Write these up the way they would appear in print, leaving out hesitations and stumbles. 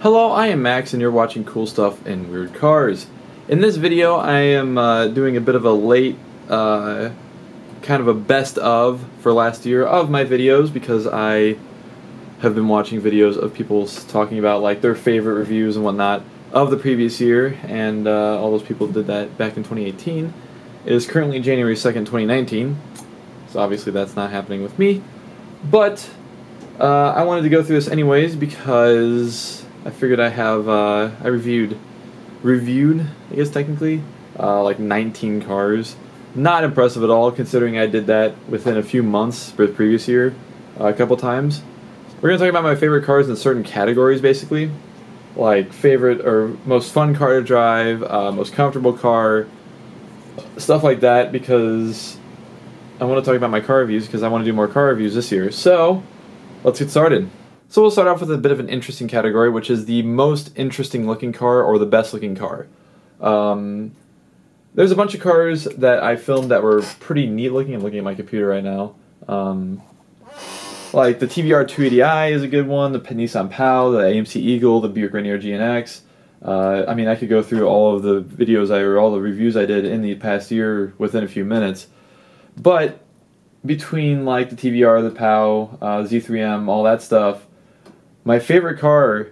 Hello, I am Max and you're watching Cool Stuff in Weird Cars. In this video I am doing a bit of a late, kind of a best of for last year of my videos because I have been watching videos of people talking about like their favorite reviews and whatnot of the previous year, and all those people did that back in 2018. It is currently January 2nd, 2019, so obviously that's not happening with me, but I wanted to go through this anyways because I figured I reviewed, I guess technically, like 19 cars. Not impressive at all considering I did that within a few months for the previous year, a couple times. We're going to talk about my favorite cars in certain categories basically, like favorite or most fun car to drive, most comfortable car, stuff like that, because I want to talk about my car reviews because I want to do more car reviews this year. So, let's get started. So we'll start off with a bit of an interesting category, which is the most interesting looking car or the best looking car. There's a bunch of cars that I filmed that were pretty neat looking. I'm looking at my computer right now. Like the TVR 280i is a good one, the Nissan POW, the AMC Eagle, the Buick Rainier GNX. I mean, I could go through all of the videos or all the reviews I did in the past year within a few minutes. But between like the TVR, the POW, Z3M, all that stuff, my favorite car,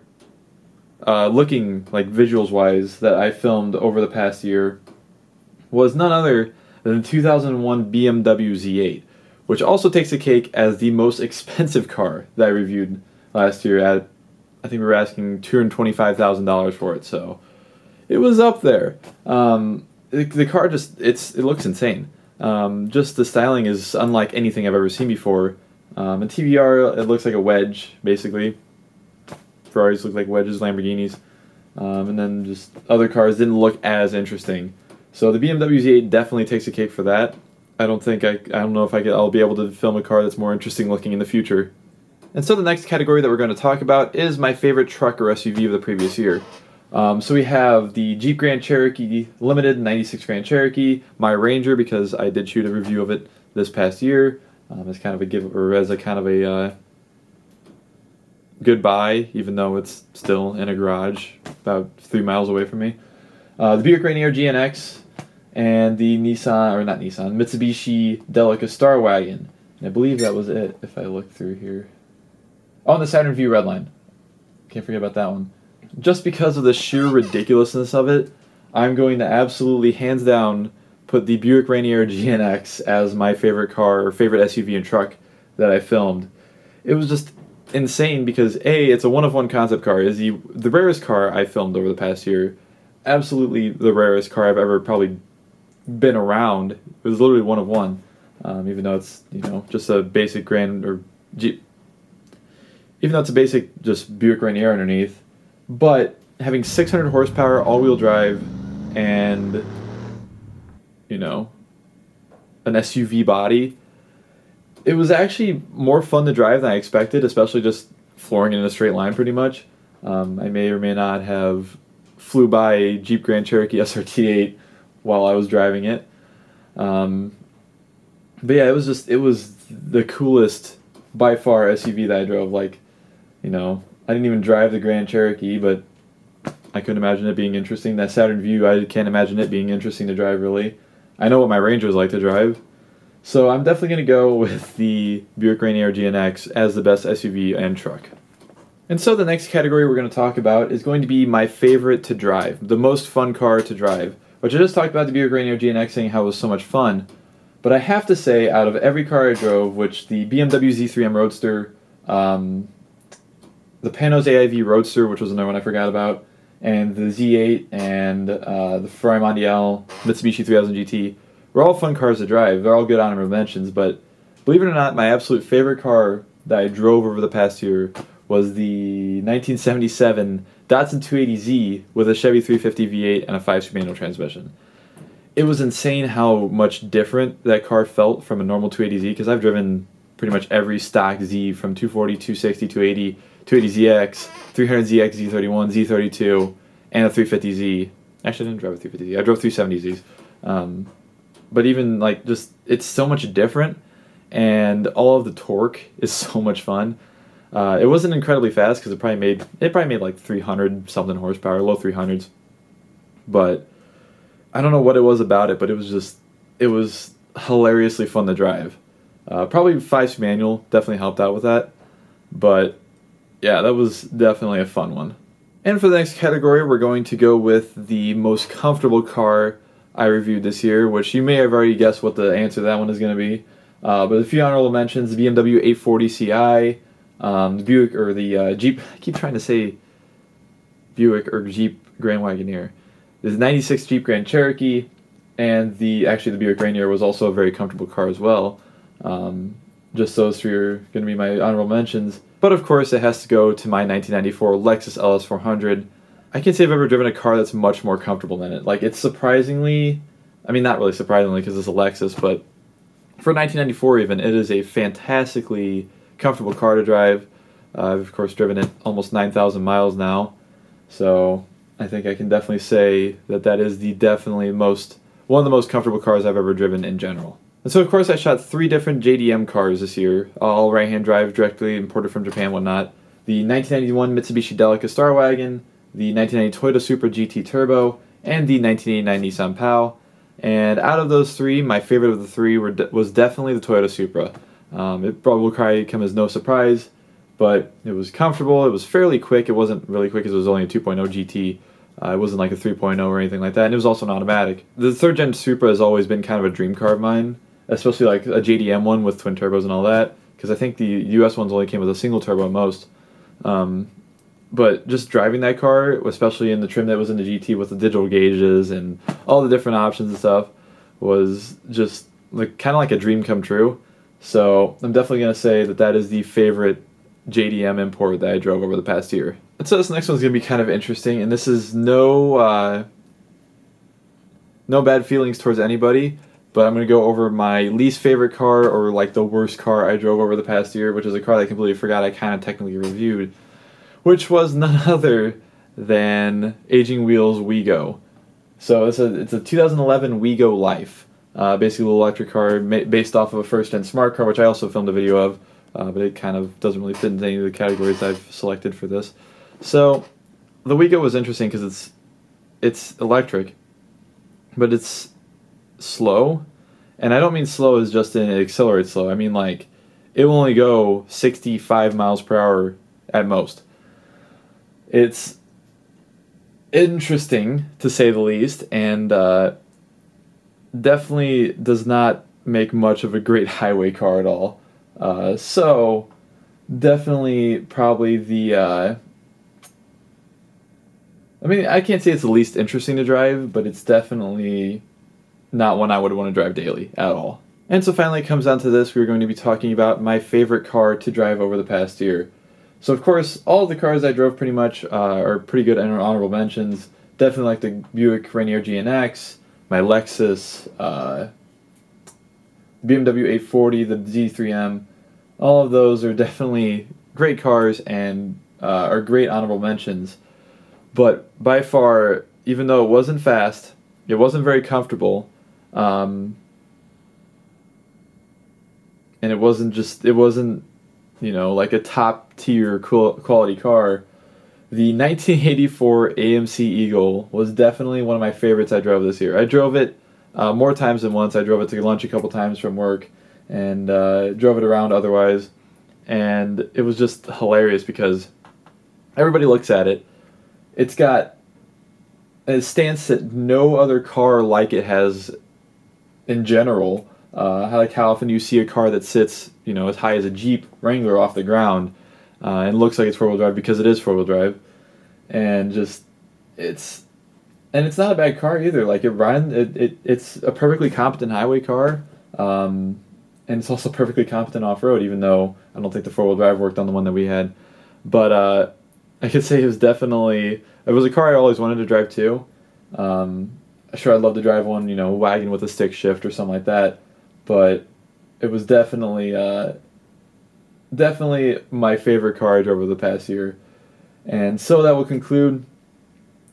looking like visuals wise, that I filmed over the past year was none other than the 2001 BMW Z8, which also takes the cake as the most expensive car that I reviewed last year. At, I think we were asking $225,000 for it, so it was up there. The car just it looks insane. Just the styling is unlike anything I've ever seen before. In TVR, it looks like a wedge, basically. Ferraris look like wedges, Lamborghinis. And then just other cars didn't look as interesting. So the BMW Z8 definitely takes a cake for that. I don't know if I'll be able to film a car that's more interesting looking in the future. And so the next category that we're going to talk about is my favorite truck or SUV of the previous year. So we have the Jeep Grand Cherokee Limited 96 Grand Cherokee, my Ranger, because I did shoot a review of it this past year, as kind of a goodbye, even though it's still in a garage about 3 miles away from me. The Buick Rainier GNX and the Mitsubishi Delica Star Wagon. And I believe that was it if I look through here. Oh, and the Saturn Vue Redline. Can't forget about that one. Just because of the sheer ridiculousness of it, I'm going to absolutely, hands down, put the Buick Rainier GNX as my favorite car or favorite SUV and truck that I filmed. It was just insane because A, it's a one-of-one concept car. It's the rarest car I filmed over the past year. Absolutely the rarest car I've ever probably been around. It was literally one of one, even though it's just a basic Jeep. Even though it's a basic just Buick Rainier underneath. But having 600 horsepower, all-wheel drive, and, an SUV body, it was actually more fun to drive than I expected, especially just flooring it in a straight line pretty much. I may or may not have flew by a Jeep Grand Cherokee SRT8 while I was driving it. But yeah, it was the coolest, by far, SUV that I drove. Like, I didn't even drive the Grand Cherokee, but I couldn't imagine it being interesting. That Saturn Vue, I can't imagine it being interesting to drive, really. I know what my Rangers like to drive. So I'm definitely going to go with the Buick Rainier GNX as the best SUV and truck. And so the next category we're going to talk about is going to be my favorite to drive, the most fun car to drive, which I just talked about the Buick Rainier GNX, saying how it was so much fun. But I have to say, out of every car I drove, which the BMW Z3M Roadster, the Panoz AIV Roadster, which was another one I forgot about, and the Z8 and the Ferrari Mondial Mitsubishi 3000 GT were all fun cars to drive. They're all good honorable mentions, but believe it or not, my absolute favorite car that I drove over the past year was the 1977 Datsun 280Z with a Chevy 350 V8 and a 5-speed manual transmission. It was insane how much different that car felt from a normal 280Z, because I've driven pretty much every stock Z from 240, 260, 280, 280ZX, 300ZX, Z31, Z32, and a 350Z. Actually, I didn't drive a 350Z. I drove 370Zs. But even, just, it's so much different, and all of the torque is so much fun. It wasn't incredibly fast because it probably made like 300 something horsepower, low 300s. But I don't know what it was about it, but it was hilariously fun to drive. Probably 5-speed manual definitely helped out with that. But yeah, that was definitely a fun one. And for the next category, we're going to go with the most comfortable car I reviewed this year, which you may have already guessed what the answer to that one is going to be. But a few honorable mentions: the BMW 840 Ci, the Buick or the Jeep. I keep trying to say Buick or Jeep Grand Wagoneer. There's 96 Jeep Grand Cherokee, and the Buick Rainier was also a very comfortable car as well. Just those three are going to be my honorable mentions. But of course, it has to go to my 1994 Lexus LS400. I can't say I've ever driven a car that's much more comfortable than it. Like, it's surprisingly, I mean, not really surprisingly because it's a Lexus, but for 1994 even, it is a fantastically comfortable car to drive. I've, of course, driven it almost 9,000 miles now. So I think I can definitely say that is definitely one of the most comfortable cars I've ever driven in general. And so, of course, I shot 3 different JDM cars this year, all right-hand drive, directly imported from Japan, whatnot. The 1991 Mitsubishi Delica Star Wagon, the 1990 Toyota Supra GT Turbo, and the 1989 Nissan POW. And out of those 3, my favorite of the 3 was definitely the Toyota Supra. It probably will probably come as no surprise, but it was comfortable, it was fairly quick. It wasn't really quick because it was only a 2.0 GT. It wasn't like a 3.0 or anything like that, and it was also an automatic. The 3rd gen Supra has always been kind of a dream car of mine, especially like a JDM one with twin turbos and all that, because I think the US ones only came with a single turbo at most. But just driving that car, especially in the trim that was in the GT with the digital gauges and all the different options and stuff, was just like kind of like a dream come true. So I'm definitely going to say that is the favorite JDM import that I drove over the past year. And so this next one's going to be kind of interesting, and this is no bad feelings towards anybody, but I'm going to go over my least favorite car, or like the worst car I drove over the past year, which is a car that I completely forgot I kind of technically reviewed, which was none other than Aging Wheels Wego. So it's a 2011 Wego Life, basically a little electric car based off of a first-gen smart car, which I also filmed a video of, but it kind of doesn't really fit into any of the categories I've selected for this. So the Wego was interesting because it's electric, but it's slow, and I don't mean slow as just in it accelerates slow. I mean like it will only go 65 miles per hour at most. It's interesting to say the least, and definitely does not make much of a great highway car at all. So definitely probably the I mean, I can't say it's the least interesting to drive, but it's definitely not one I would want to drive daily at all. And so finally it comes down to this. We're going to be talking about my favorite car to drive over the past year. So of course, all of the cars I drove pretty much are pretty good and honorable mentions. Definitely like the Buick Rainier GNX, my Lexus, BMW 840, the Z3M. All of those are definitely great cars and are great honorable mentions. But by far, even though it wasn't fast, it wasn't very comfortable, and it wasn't like a top tier quality car, the 1984 AMC Eagle was definitely one of my favorites I drove this year. I drove it more times than once. I drove it to lunch a couple times from work, and drove it around otherwise, and it was just hilarious because everybody looks at it. It's got a stance that no other car like it has in general. How often you see a car that sits, as high as a Jeep Wrangler off the ground, and looks like it's 4-wheel drive because it is 4-wheel drive, and it's not a bad car either. Like it's a perfectly competent highway car, and it's also perfectly competent off road. Even though I don't think the 4-wheel drive worked on the one that we had, but I could say it was a car I always wanted to drive too. Sure, I'd love to drive one, wagon with a stick shift or something like that, but it was definitely my favorite car I drove over the past year. And so that will conclude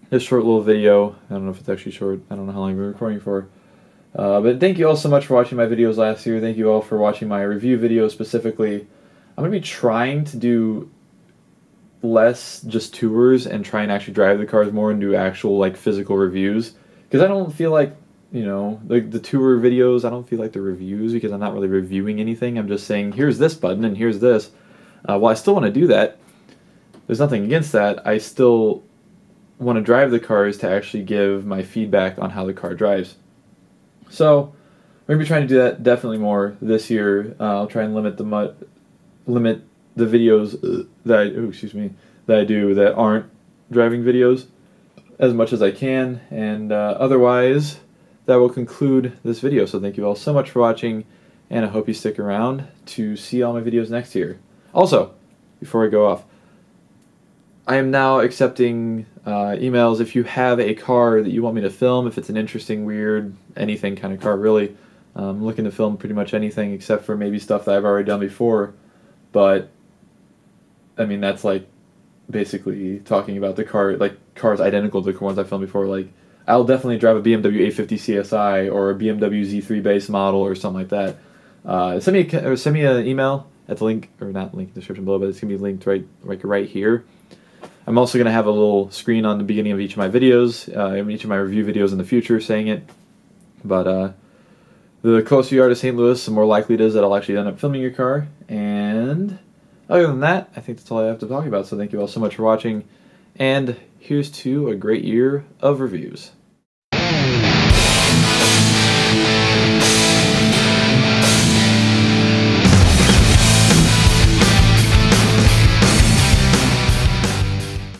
this short little video. I don't know if it's actually short. I don't know how long I've been recording for. But thank you all so much for watching my videos last year. Thank you all for watching my review videos specifically. I'm going to be trying to do less just tours and try and actually drive the cars more and do actual like physical reviews, because I don't feel like, the tour videos, I don't feel like the reviews, because I'm not really reviewing anything. I'm just saying here's this button and here's this. While I still want to do that, there's nothing against that. I still want to drive the cars to actually give my feedback on how the car drives. So we're gonna be trying to do that definitely more this year. I'll try and limit the videos that I do that aren't driving videos as much as I can, and otherwise that will conclude this video. So thank you all so much for watching, and I hope you stick around to see all my videos next year. Also, before I go off, I am now accepting emails. If you have a car that you want me to film, if it's an interesting, weird, anything kind of car really, I'm looking to film pretty much anything except for maybe stuff that I've already done before, but I mean, that's like basically talking about the car, like cars identical to the ones I filmed before. Like, I'll definitely drive a BMW 850 CSI or a BMW Z3 base model or something like that. Send me an email at the link, or not link in the description below, but it's gonna be linked right here. I'm also gonna have a little screen on the beginning of each of my videos, each of my review videos in the future, saying it. But the closer you are to St. Louis, the more likely it is that I'll actually end up filming your car. And other than that, I think that's all I have to talk about. So thank you all so much for watching, and here's to a great year of reviews.